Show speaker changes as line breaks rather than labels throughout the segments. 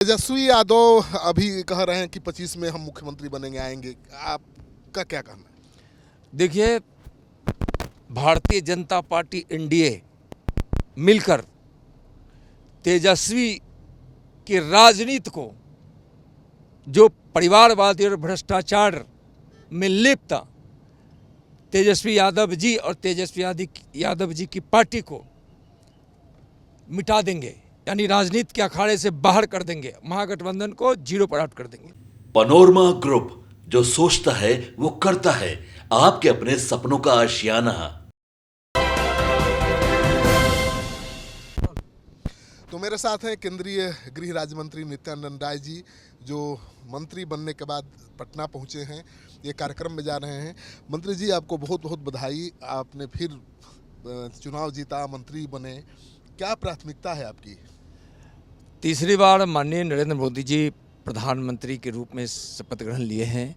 तेजस्वी यादव अभी कह रहे हैं कि 25 में हम मुख्यमंत्री बनेंगे, आएंगे। आपका क्या कहना है?
देखिए, भारतीय जनता पार्टी एनडीए मिलकर तेजस्वी की राजनीति को, जो परिवारवादी और भ्रष्टाचार में लिप्त तेजस्वी यादव जी और तेजस्वी यादव जी की पार्टी को मिटा देंगे, यानी राजनीति के अखाड़े से बाहर कर देंगे, महागठबंधन को जीरो पर आउट कर देंगे।
पनोरमा ग्रुप, जो सोचता है वो करता है। आपके अपने सपनों का आशियाना।
तो मेरे साथ हैं केंद्रीय गृह राज्य मंत्री नित्यानंद राय जी, जो मंत्री बनने के बाद पटना पहुंचे हैं, ये कार्यक्रम में जा रहे हैं। मंत्री जी, आपको बहुत बहुत बधाई, आपने फिर चुनाव जीता, मंत्री बने। क्या प्राथमिकता है आपकी?
तीसरी बार माननीय नरेंद्र मोदी जी प्रधानमंत्री के रूप में शपथ ग्रहण लिए हैं।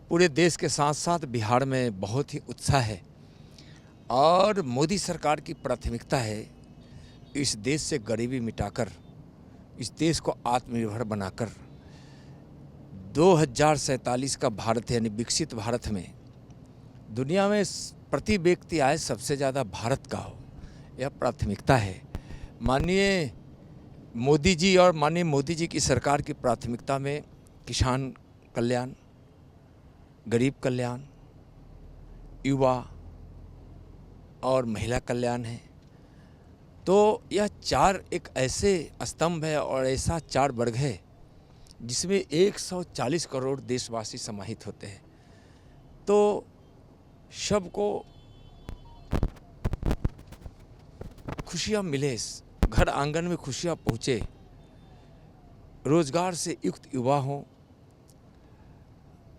पूरे देश के साथ साथ बिहार में बहुत ही उत्साह है और मोदी सरकार की प्राथमिकता है इस देश से गरीबी मिटाकर, इस देश को आत्मनिर्भर बनाकर 2047 का भारत यानी विकसित भारत में दुनिया में प्रति व्यक्ति आय सबसे ज़्यादा भारत का हो, यह प्राथमिकता है। माननीय मोदी जी और माननीय मोदी जी की सरकार की प्राथमिकता में किसान कल्याण, गरीब कल्याण, युवा और महिला कल्याण है। तो यह चार एक ऐसे स्तंभ है और ऐसा चार वर्ग है जिसमें 140 करोड़ देशवासी समाहित होते हैं। तो सबको खुशियाँ मिले, घर आंगन में खुशियाँ पहुँचे, रोजगार से युक्त युवा हो,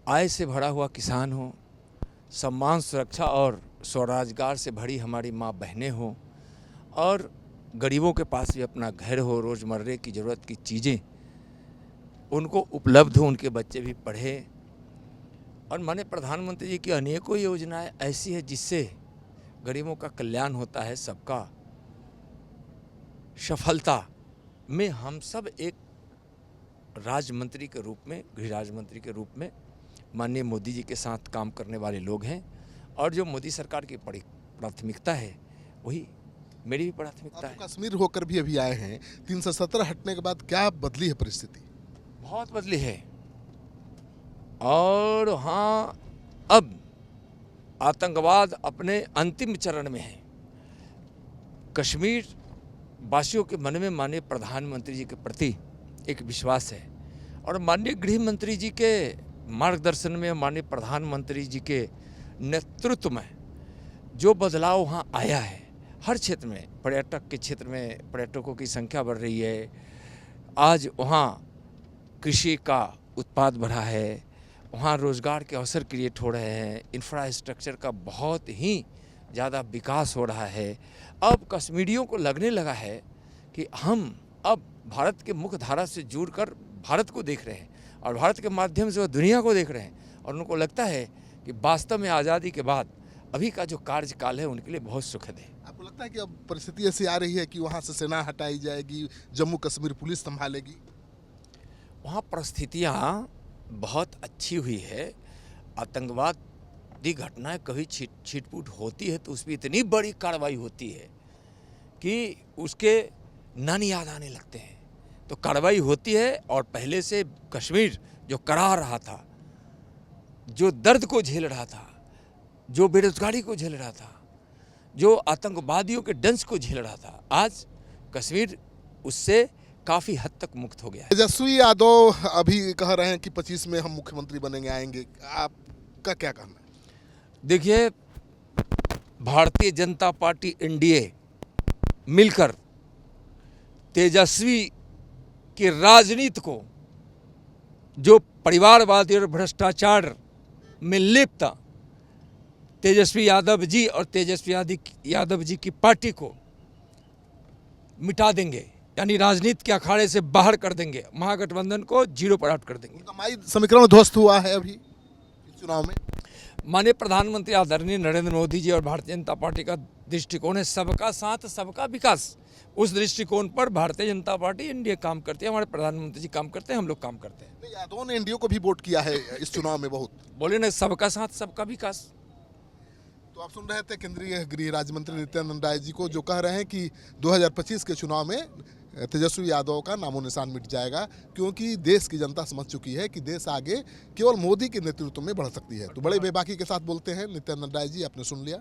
आय से भरा हुआ किसान हो, सम्मान, सुरक्षा और स्वरोजगार से भरी हमारी माँ बहनें हो, और गरीबों के पास भी अपना घर हो, रोज़मर्रे की ज़रूरत की चीज़ें उनको उपलब्ध हो, उनके बच्चे भी पढ़े। और माननीय प्रधानमंत्री जी की अनेकों योजनाएं ऐसी है जिससे गरीबों का कल्याण होता है। सबका सफलता में हम सब एक राज्य मंत्री के रूप में, गृह राज्य मंत्री के रूप में माननीय मोदी जी के साथ काम करने वाले लोग हैं। और जो मोदी सरकार की प्राथमिकता है वही मेरी भी प्राथमिकता है।
कश्मीर होकर भी अभी आए हैं, 370 हटने के बाद क्या बदली है परिस्थिति?
बहुत बदली है। और हाँ, अब आतंकवाद अपने अंतिम चरण में है। कश्मीर वासियों के मन में माननीय प्रधानमंत्री जी के प्रति एक विश्वास है और माननीय गृह मंत्री जी के मार्गदर्शन में, माननीय प्रधानमंत्री जी के नेतृत्व में जो बदलाव वहाँ आया है, हर क्षेत्र में, पर्यटक के क्षेत्र में पर्यटकों की संख्या बढ़ रही है। आज वहाँ कृषि का उत्पाद बढ़ा है, वहाँ रोज़गार के अवसर क्रिएट हो रहे हैं, इंफ्रास्ट्रक्चर का बहुत ही ज़्यादा विकास हो रहा है। अब कश्मीरियों को लगने लगा है कि हम अब भारत के मुख्य धारा से जुड़कर भारत को देख रहे हैं और भारत के माध्यम से वह दुनिया को देख रहे हैं, और उनको लगता है कि वास्तव में आज़ादी के बाद अभी का जो कार्यकाल है उनके लिए बहुत सुखद है।
आपको लगता है कि अब परिस्थिति ऐसी आ रही है कि वहाँ से सेना हटाई जाएगी, जम्मू कश्मीर पुलिस संभालेगी?
वहाँ परिस्थितियाँ बहुत अच्छी हुई है। आतंकवादी घटनाएं कभी छिटपुट होती है तो उसमें इतनी बड़ी कार्रवाई होती है कि उसके नन याद आने लगते हैं। तो कार्रवाई होती है और पहले से कश्मीर जो करा रहा था, जो दर्द को झेल रहा था, जो बेरोजगारी को झेल रहा था, जो आतंकवादियों के डंस को झेल रहा था, आज कश्मीर उससे काफ़ी हद तक मुक्त हो गया है।
तेजस्वी यादव अभी कह रहे हैं कि 25 में हम मुख्यमंत्री बनेंगे, आएंगे। आपका क्या कहना है?
देखिए, भारतीय जनता पार्टी एनडीए मिलकर तेजस्वी की राजनीति को, जो परिवारवादी और भ्रष्टाचार में लिप्त तेजस्वी यादव जी और तेजस्वी यादव जी की पार्टी को मिटा देंगे, यानी राजनीति के अखाड़े से बाहर कर देंगे, महागठबंधन को जीरो पर आउट कर देंगे।
उनका माई समीकरण ध्वस्त हुआ है अभी चुनाव में।
माननीय प्रधानमंत्री आदरणीय नरेंद्र मोदी जी और भारतीय जनता पार्टी का दृष्टिकोण है सबका साथ सबका विकास। उस दृष्टिकोण पर भारतीय जनता पार्टी एनडीए काम करती है, हमारे प्रधानमंत्री जी काम करते हैं, हम लोग काम करते हैं।
नहीं, यादवों ने एनडीए को भी वोट किया है इस चुनाव में बहुत।
बोले ना सबका साथ सबका विकास।
तो आप सुन रहे थे केंद्रीय गृह राज्य मंत्री नित्यानंद राय जी को, जो कह रहे हैं कि 2025 के चुनाव में तेजस्वी यादव का नामो निशान मिट जाएगा, क्योंकि देश की जनता समझ चुकी है कि देश आगे केवल मोदी के नेतृत्व में बढ़ सकती है। तो बड़े बेबाकी के साथ बोलते हैं नित्यानंद राय जी, आपने सुन लिया।